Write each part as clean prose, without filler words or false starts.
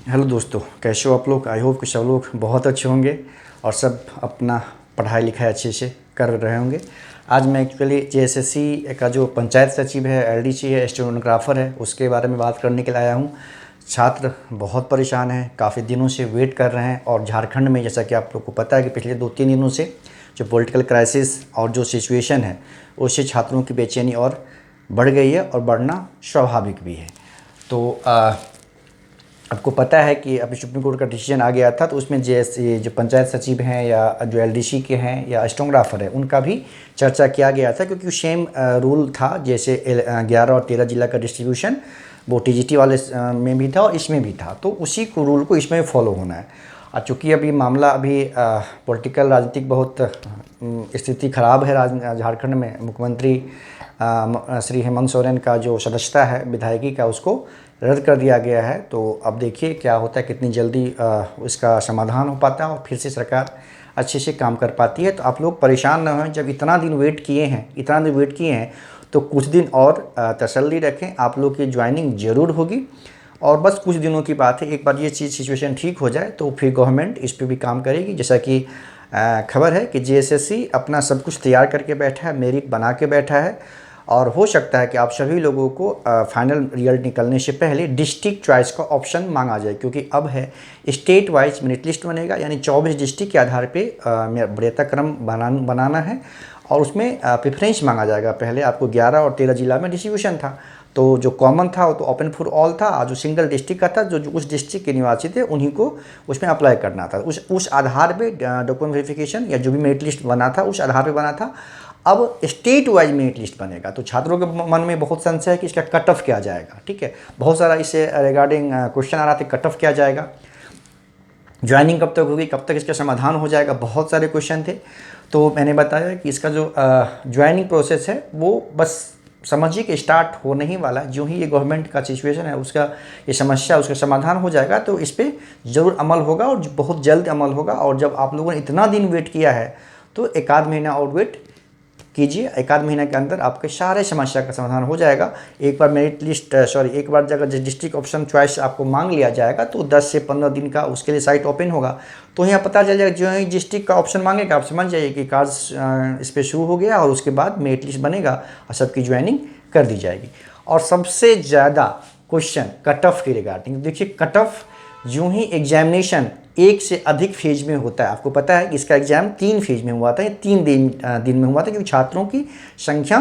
Hello दोस्तों, कैसे हो आप लोग। आई होप कि सब लोग बहुत अच्छे होंगे और सब अपना पढ़ाई लिखाई अच्छे से कर रहे होंगे। आज मैं एक्चुअली जेएसएससी का जो पंचायत सचिव है, एलडीसी है, स्टेनोग्राफर है, उसके बारे में बात करने के लिए आया हूँ। छात्र बहुत परेशान हैं, काफ़ी दिनों से वेट कर रहे हैं। और झारखंड में जैसा कि आप लोग को पता है कि पिछले 2-3 दिनों से जो पॉलिटिकल क्राइसिस और जो सिचुएशन है, उससे छात्रों की बेचैनी और बढ़ गई है और बढ़ना स्वाभाविक भी है। तो आपको पता है कि अभी सुप्रीम कोर्ट का डिसीजन आ गया था, तो उसमें जैसे जो पंचायत सचिव हैं या जो एलडीसी के हैं या स्टेनोग्राफर है, उनका भी चर्चा किया गया था, क्योंकि सेम रूल था जैसे 11 और 13 जिला का डिस्ट्रीब्यूशन वो टीजीटी वाले में भी था और इसमें भी था, तो उसी को रूल को इसमें फॉलो होना है। और चूँकि अभी मामला अभी पॉलिटिकल राजनीतिक बहुत स्थिति खराब है झारखंड में। मुख्यमंत्री श्री हेमंत सोरेन का जो सदस्यता है विधायकी का, उसको रद्द कर दिया गया है। तो अब देखिए क्या होता है, कितनी जल्दी इसका समाधान हो पाता है और फिर से सरकार अच्छे से काम कर पाती है। तो आप लोग परेशान ना हों, जब इतना दिन वेट किए हैं तो कुछ दिन और तसल्ली रखें। आप लोग की ज्वाइनिंग ज़रूर होगी और बस कुछ दिनों की बात है। एक बार ये चीज़ सिचुएशन ठीक हो जाए तो फिर गवर्नमेंट इस पर भी काम करेगी। जैसा कि खबर है कि जेएसएससी अपना सब कुछ तैयार करके बैठा है, मेरिट बना के बैठा है, और हो सकता है कि आप सभी लोगों को फाइनल रिजल्ट निकलने से पहले डिस्ट्रिक्ट चॉइस का ऑप्शन मांगा जाए, क्योंकि अब है स्टेट वाइज मेरिट लिस्ट बनेगा, यानी 24 डिस्ट्रिक्ट के आधार पे वरीयता क्रम बनाना है और उसमें प्रेफरेंस मांगा जाएगा। पहले आपको 11 और 13 जिला में डिस्ट्रीब्यूशन था, तो जो कॉमन था वो तो ओपन फॉर ऑल था। जो सिंगल डिस्ट्रिक्ट का था, जो उस डिस्ट्रिक्ट के निवासी थे उन्हीं को उसमें अप्लाई करना था। उस आधार पे डॉक्यूमेंट वेरिफिकेशन या जो भी मेरिट लिस्ट बना था उस आधार पे बना था। अब स्टेट वाइज मेरिट लिस्ट बनेगा, तो छात्रों के मन में बहुत संशय है कि इसका कट ऑफ क्या जाएगा। ठीक है, बहुत सारा इससे रिगार्डिंग क्वेश्चन आ रहा था, कट ऑफ क्या जाएगा, ज्वाइनिंग कब तक होगी, कब तक इसका समाधान हो जाएगा, बहुत सारे क्वेश्चन थे। तो मैंने बताया कि इसका जो ज्वाइनिंग प्रोसेस है वो बस समझिए कि स्टार्ट होने ही वाला है। जो ही ये गवर्नमेंट का सिचुएशन है, उसका ये समस्या, उसका समाधान हो जाएगा तो इस पर ज़रूर अमल होगा और बहुत जल्द अमल होगा। और जब आप लोगों ने इतना दिन वेट किया है तो एक आध महीना और वेट कीजिए। एक आध महीने के अंदर आपके सारे समस्या का समाधान हो जाएगा। एक बार मेरिट लिस्ट एक बार जगह डिस्ट्रिक्ट ऑप्शन चॉइस आपको मांग लिया जाएगा तो 10 से 15 दिन का उसके लिए साइट ओपन होगा, तो यहाँ पता चल जाएगा। जो ही डिस्ट्रिक्ट का ऑप्शन मांगेगा आप समझ जाइए कि कार्य इस पर शुरू हो गया और उसके बाद मेरिट लिस्ट बनेगा और सबकी ज्वाइनिंग कर दी जाएगी। और सबसे ज़्यादा क्वेश्चन कट ऑफ के रिगार्डिंग। देखिए, कट ऑफ यूँ ही एग्जामिनेशन एक से अधिक फेज में होता है। आपको पता है कि इसका एग्ज़ाम 3 फेज में हुआ था, या 3 दिन में हुआ था, क्योंकि छात्रों की संख्या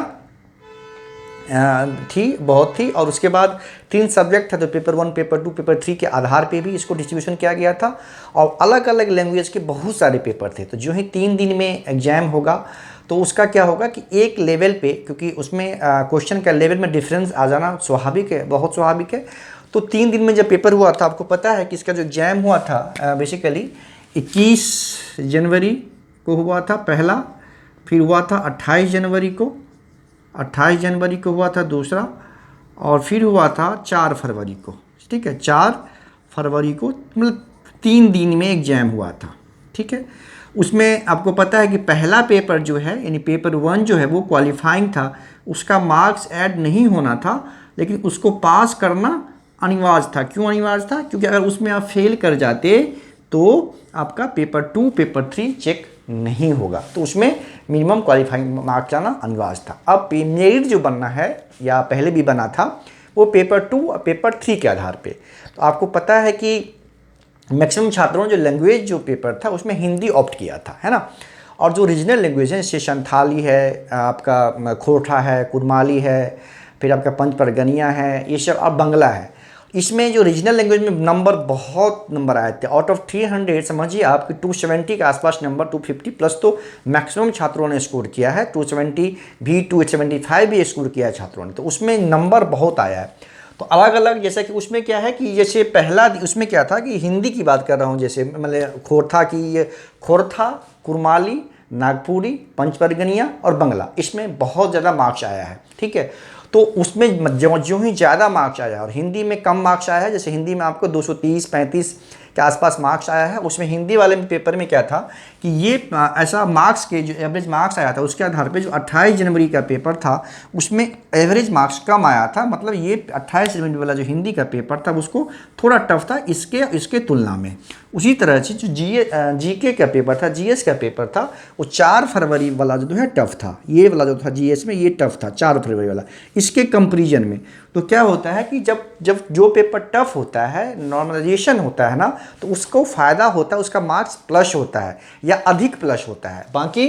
बहुत थी। और उसके बाद 3 सब्जेक्ट था, तो पेपर 1, पेपर 2, पेपर 3 के आधार पे भी इसको डिस्ट्रीब्यूशन किया गया था। और अलग अलग लैंग्वेज के बहुत सारे पेपर थे। तो जो ही 3 दिन में एग्ज़ाम होगा तो उसका क्या होगा कि एक लेवल पे, क्योंकि उसमें क्वेश्चन का लेवल में डिफरेंस आ जाना स्वाभाविक है, बहुत स्वाभाविक है। तो 3 दिन में जब पेपर हुआ था, आपको पता है कि इसका जो एग्ज़ाम हुआ था बेसिकली 21 जनवरी को हुआ था पहला, फिर हुआ था 28 जनवरी को, 28 जनवरी को हुआ था दूसरा, और फिर हुआ था 4 फरवरी को। ठीक है, 4 फरवरी को, मतलब 3 दिन में एग्ज़ाम हुआ था। ठीक है, उसमें आपको पता है कि पहला पेपर जो है, यानी पेपर 1 जो है वो क्वालिफाइंग था, उसका मार्क्स ऐड नहीं होना था, लेकिन उसको पास करना अनिवार्य था। क्यों अनिवार्य था? क्योंकि अगर उसमें आप फेल कर जाते तो आपका पेपर 2, पेपर 3 चेक नहीं होगा, तो उसमें मिनिमम क्वालिफाइंग मार्क्स आना अनिवार्य था। अब मेरिट जो बनना है, या पहले भी बना था, वो पेपर 2 और पेपर 3 के आधार पे। तो आपको पता है कि मैक्सिमम छात्रों ने जो लैंग्वेज जो पेपर था उसमें हिंदी ऑप्ट किया था, है ना। और जो रीजनल लैंग्वेज है, जैसे संथाली है, आपका खोरठा है, कुरमाली है, फिर आपका पंच परगनिया है, ये सब, और बंगला है। इसमें जो रीजनल लैंग्वेज में बहुत नंबर आए थे। आउट ऑफ 300 समझिए आपकी 270 के आसपास नंबर, 250 प्लस तो मैक्सिमम छात्रों ने स्कोर किया है। 270 भी, 275 भी स्कोर किया है छात्रों ने, तो उसमें नंबर बहुत आया है। तो अलग अलग, जैसा कि उसमें क्या है कि जैसे पहला उसमें क्या था कि हिंदी की बात कर रहा हूँ, जैसे मतलब खोरथा की, ये खोरथा, कुरमाली, नागपुरी, पंच परगनिया और बंगला, इसमें बहुत ज़्यादा मार्क्स आया है। ठीक है, तो उसमें जो ही ज़्यादा मार्क्स आया और हिंदी में कम मार्क्स आया है, जैसे हिंदी में आपको 230-35 के आसपास मार्क्स आया है। उसमें हिंदी वाले पेपर में क्या था कि ये ऐसा मार्क्स के जो एवरेज मार्क्स आया था उसके आधार पे जो 28 जनवरी का पेपर था उसमें एवरेज मार्क्स कम आया था। मतलब ये 28 जनवरी वाला जो हिंदी का पेपर था उसको थोड़ा टफ था इसके तुलना में। उसी तरह से जो जीके का पेपर था, जीएस का पेपर था, वो 4 फरवरी वाला जो है टफ था। ये वाला जो था जीएस में ये टफ था 4 फरवरी वाला इसके कंपेरिजन में। तो क्या होता है कि जब जो पेपर टफ होता है, नॉर्मलाइजेशन होता है ना, तो उसको फ़ायदा होता है, उसका मार्क्स प्लस होता है या अधिक प्लस होता है। बाकी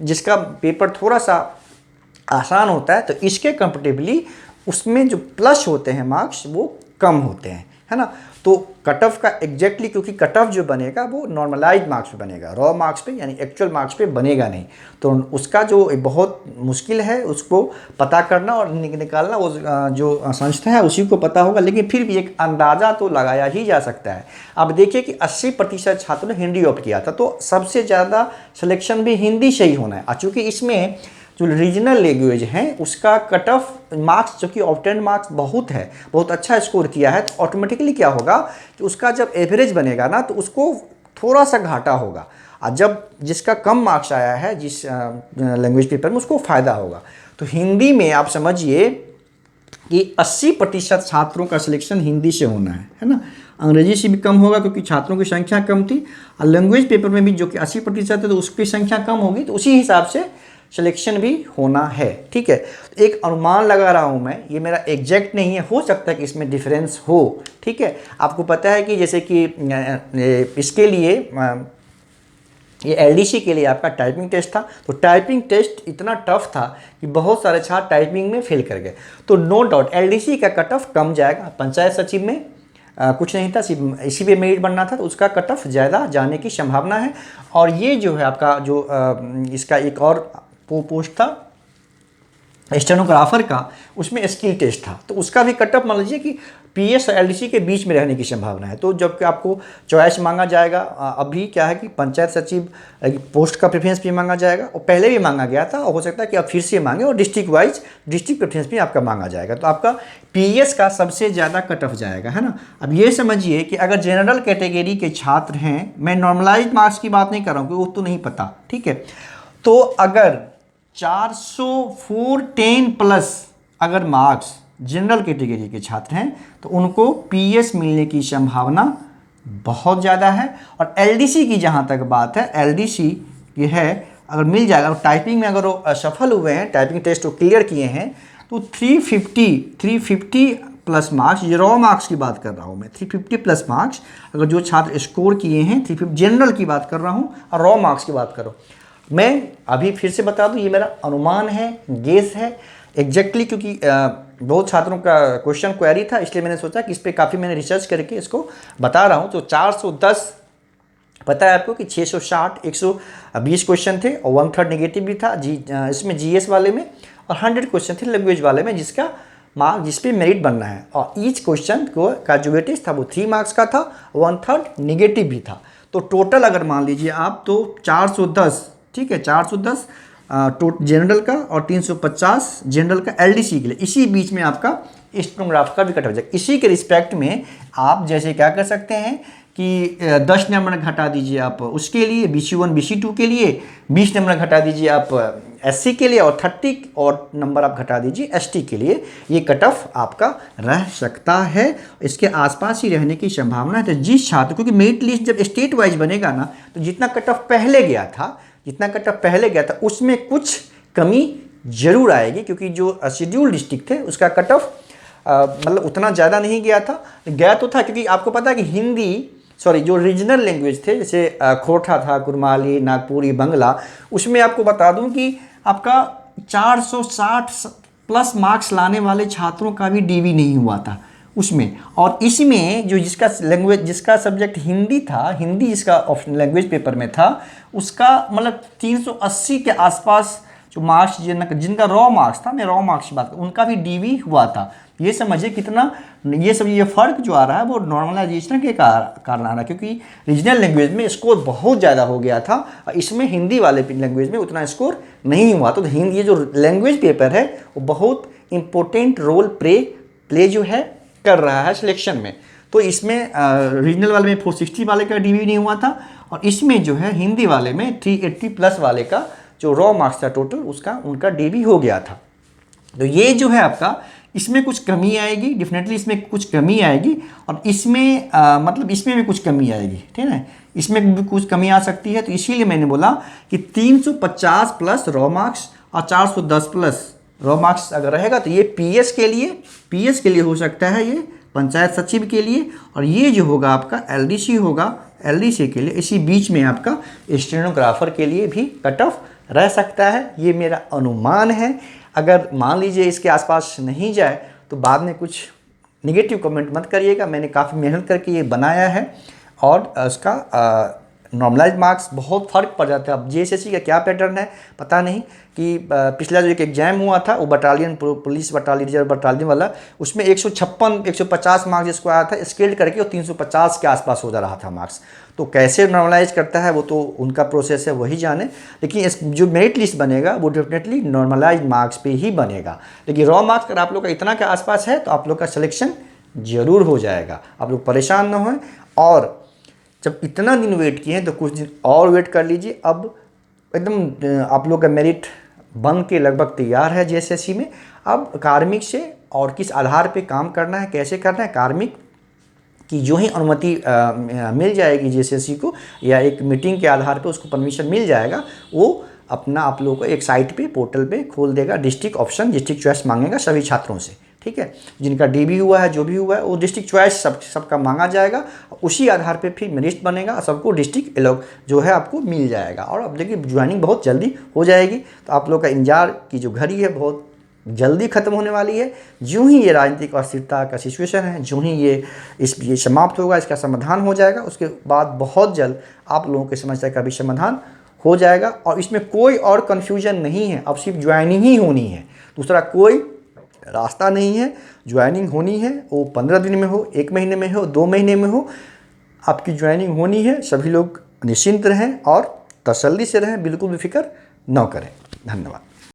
जिसका पेपर थोड़ा सा आसान होता है तो इसके कंपेरेटिवली उसमें जो प्लस होते हैं मार्क्स वो कम होते हैं, है ना। तो कट ऑफ का एग्जैक्टली, क्योंकि कट ऑफ जो बनेगा वो नॉर्मलाइज मार्क्स पे बनेगा, रॉ मार्क्स पे यानी एक्चुअल मार्क्स पे बनेगा नहीं। तो उसका जो बहुत मुश्किल है उसको पता करना और निकालना, वो जो संस्था है उसी को पता होगा। लेकिन फिर भी एक अंदाज़ा तो लगाया ही जा सकता है। अब देखिए कि 80% छात्रों ने हिंदी ऑप्ट किया था, तो सबसे ज़्यादा सिलेक्शन भी हिंदी से ही होना है। चूँकि इसमें जो रीजनल लैंग्वेज है उसका कट ऑफ मार्क्स जो कि ऑब्टेन मार्क्स बहुत है, बहुत अच्छा स्कोर किया है, तो ऑटोमेटिकली क्या होगा कि उसका जब एवरेज बनेगा ना तो उसको थोड़ा सा घाटा होगा। और जब जिसका कम मार्क्स आया है जिस लैंग्वेज पेपर में उसको फ़ायदा होगा। तो हिंदी में आप समझिए कि 80% छात्रों का सिलेक्शन हिंदी से होना है ना। अंग्रेजी से भी कम होगा क्योंकि छात्रों की संख्या कम थी, और लैंग्वेज पेपर में भी जो कि 80% है तो उसकी संख्या कम होगी, तो उसी हिसाब से सिलेक्शन भी होना है। ठीक है, तो एक अनुमान लगा रहा हूँ मैं, ये मेरा एग्जैक्ट नहीं है, हो सकता है कि इसमें डिफरेंस हो। ठीक है, आपको पता है कि जैसे कि इसके लिए ये एलडीसी के लिए आपका टाइपिंग टेस्ट था, तो टाइपिंग टेस्ट इतना टफ था कि बहुत सारे छात्र टाइपिंग में फेल कर गए। तो नो डाउट एलडीसी का कट ऑफ कम जाएगा। पंचायत सचिव में कुछ नहीं था, सिर्फ इसी पे मेरिट बनना था, तो उसका कट ऑफ ज़्यादा जाने की संभावना है। और ये जो है आपका जो इसका एक और पोस्ट था स्टेनोग्राफर का, उसमें स्किल टेस्ट था, तो उसका भी कट ऑफ मान लीजिए कि पीएस और एलडीसी के बीच में रहने की संभावना है। तो जब कि आपको चॉइस मांगा जाएगा, अभी क्या है कि पंचायत सचिव पोस्ट का प्रेफरेंस भी मांगा जाएगा, और पहले भी मांगा गया था, और हो सकता है कि अब फिर से मांगे, और डिस्ट्रिक्ट वाइज डिस्ट्रिक्ट प्रेफरेंस भी आपका मांगा जाएगा। तो आपका पीएस का सबसे ज़्यादा कट ऑफ जाएगा, है ना। अब ये समझिए कि अगर जनरल कैटेगरी के छात्र हैं, मैं नॉर्मलाइज मार्क्स की बात नहीं कर रहा हूँ क्योंकि वो तो नहीं पता, ठीक है, तो अगर 410 प्लस अगर मार्क्स जनरल कैटेगरी के छात्र हैं तो उनको पीएस मिलने की संभावना बहुत ज़्यादा है। और एलडीसी की जहाँ तक बात है, एलडीसी ये है अगर मिल जाएगा, टाइपिंग में अगर वो सफल हुए हैं, टाइपिंग टेस्ट को क्लियर किए हैं, तो 350 प्लस मार्क्स, ये रॉ मार्क्स की बात कर रहा हूँ मैं, 350 प्लस मार्क्स अगर जो छात्र स्कोर किए हैं, 350 जनरल की बात कर रहा हूँ और रॉ मार्क्स की बात कर रहा हूँ। मैं अभी फिर से बता दूं, ये मेरा अनुमान है, गेस है एग्जैक्टली, क्योंकि बहुत छात्रों का क्वेश्चन क्वेरी था, इसलिए मैंने सोचा कि इस पर काफ़ी मैंने रिसर्च करके इसको बता रहा हूं। तो 410 पता है आपको कि 660 120 क्वेश्चन थे और 1/3 नेगेटिव भी था इसमें जीएस वाले में, और 100 क्वेश्चन थे लैंग्वेज वाले में जिसका मार्क्स जिस पे मेरिट बनना है। और ईच क्वेश्चन का जो वेटेज था वो 3 मार्क्स का था, 1/3 नेगेटिव भी था। तो टोटल अगर मान लीजिए आप तो 410, ठीक है, 410 जनरल का और 350 जनरल का एलडीसी के लिए, इसी बीच में आपका स्टेनोग्राफर का भी कट हो जाएगा। इसी के रिस्पेक्ट में आप जैसे क्या कर सकते हैं कि 10 नंबर घटा दीजिए आप उसके लिए BC1 BC2 के लिए, 20 नंबर घटा दीजिए आप SC के लिए, और 30 और नंबर आप घटा दीजिए ST के लिए। ये कट ऑफ आपका रह सकता है, इसके आसपास ही रहने की संभावना है। तो जिस छात्र, क्योंकि मेरिट लिस्ट जब स्टेट वाइज बनेगा ना, तो जितना कट ऑफ पहले गया था उसमें कुछ कमी जरूर आएगी, क्योंकि जो शेड्यूल डिस्ट्रिक्ट थे उसका कट ऑफ मतलब उतना ज़्यादा नहीं गया तो था, क्योंकि आपको पता है कि जो रीजनल लैंग्वेज थे, जैसे खोरठा था, कुरमाली, नागपुरी, बंगला, उसमें आपको बता दूं कि आपका 460 प्लस मार्क्स लाने वाले छात्रों का भी डीवी नहीं हुआ था उसमें। और इसमें जो जिसका सब्जेक्ट हिंदी था, हिंदी जिसका लैंग्वेज पेपर में था, उसका मतलब 380 के आसपास जो मार्क्स जिनका रॉ मार्क्स था, मैं रॉ मार्क्स की बात करूँ, उनका भी डीवी हुआ था। ये समझिए कितना ये फर्क जो आ रहा है वो नॉर्मलाइजेशन के कारण आ रहा है, क्योंकि रीजनल लैंग्वेज में स्कोर बहुत ज़्यादा हो गया था और इसमें हिंदी वाले लैंग्वेज में उतना स्कोर नहीं हुआ। तो हिंदी ये जो लैंग्वेज पेपर है वो बहुत इंपॉर्टेंट रोल प्ले जो है कर रहा है सिलेक्शन में। तो इसमें रीजनल वाले में 460 वाले का डीबी नहीं हुआ था, और इसमें जो है हिंदी वाले में 380 प्लस वाले का जो रॉ मार्क्स था टोटल उसका उनका डीबी हो गया था। तो ये जो है आपका इसमें कुछ कमी आएगी, डेफिनेटली इसमें कुछ कमी आएगी, और इसमें मतलब इसमें भी कुछ कमी आएगी, ठीक है, इसमें भी कुछ कमी आ सकती है। तो इसीलिए मैंने बोला कि 350 प्लस रॉ मार्क्स और 410 प्लस रॉ मार्क्स अगर रहेगा तो ये पीएस के लिए हो सकता है, ये पंचायत सचिव के लिए, और ये जो होगा आपका एलडीसी होगा, एलडीसी के लिए, इसी बीच में आपका स्टेनोग्राफर के लिए भी कट ऑफ रह सकता है। ये मेरा अनुमान है। अगर मान लीजिए इसके आसपास नहीं जाए तो बाद में कुछ नेगेटिव कमेंट मत करिएगा। मैंने काफ़ी मेहनत करके ये बनाया है, और उसका नॉर्मलाइज मार्क्स बहुत फ़र्क पड़ जाता है। अब जेएसएससी का क्या पैटर्न है पता नहीं, कि पिछला जो एक एग्ज़ाम हुआ था वो battalion police battalion reserve battalion वाला, उसमें 156 150 मार्क्स जिसको आया था स्केल्ड करके वो 350 के आसपास हो जा रहा था मार्क्स। तो कैसे नॉर्मलाइज करता है वो तो उनका प्रोसेस है, वही जाने। लेकिन इस जो मेरिट लिस्ट बनेगा वो डेफिनेटली नॉर्मलाइज मार्क्स पे ही बनेगा। लेकिन रॉ मार्क्स अगर आप लोग का इतना के आसपास है तो आप लोग का सिलेक्शन ज़रूर हो जाएगा, आप लोग परेशान ना हों। और जब इतना दिन वेट किए हैं तो कुछ दिन और वेट कर लीजिए। अब एकदम आप लोग का मेरिट बन के लगभग तैयार है जेएसएससी में। अब कार्मिक से और किस आधार पे काम करना है, कैसे करना है, कार्मिक की जो ही अनुमति मिल जाएगी जेएसएससी को, या एक मीटिंग के आधार पे उसको परमिशन मिल जाएगा, वो अपना आप लोगों को एक साइट पे पोर्टल पे खोल देगा। डिस्ट्रिक्ट ऑप्शन, डिस्ट्रिक्ट चॉइस मांगेगा सभी छात्रों से, ठीक है, जिनका डीबी हुआ है, जो भी हुआ है, वो डिस्ट्रिक्ट चॉइस सबका मांगा जाएगा। उसी आधार पे फिर लिस्ट बनेगा, सबको डिस्ट्रिक्ट अलॉग जो है आपको मिल जाएगा। और अब देखिए ज्वाइनिंग बहुत जल्दी हो जाएगी, तो आप लोग का इंतजार की जो घड़ी है बहुत जल्दी ख़त्म होने वाली है। जो ही ये राजनीतिक अस्थिरता का सिचुएशन है, जो ही ये समाप्त होगा, इसका समाधान हो जाएगा, उसके बाद बहुत जल्द आप लोगों की समस्या का भी समाधान हो जाएगा। और इसमें कोई और कन्फ्यूजन नहीं है, अब सिर्फ ज्वाइनिंग ही होनी है, दूसरा कोई रास्ता नहीं है। ज्वाइनिंग होनी है, वो 15 दिन में हो, 1 महीने में हो, 2 महीने में हो, आपकी ज्वाइनिंग होनी है। सभी लोग निश्चिंत रहें और तसल्ली से रहें, बिल्कुल भी फिक्र न करें। धन्यवाद।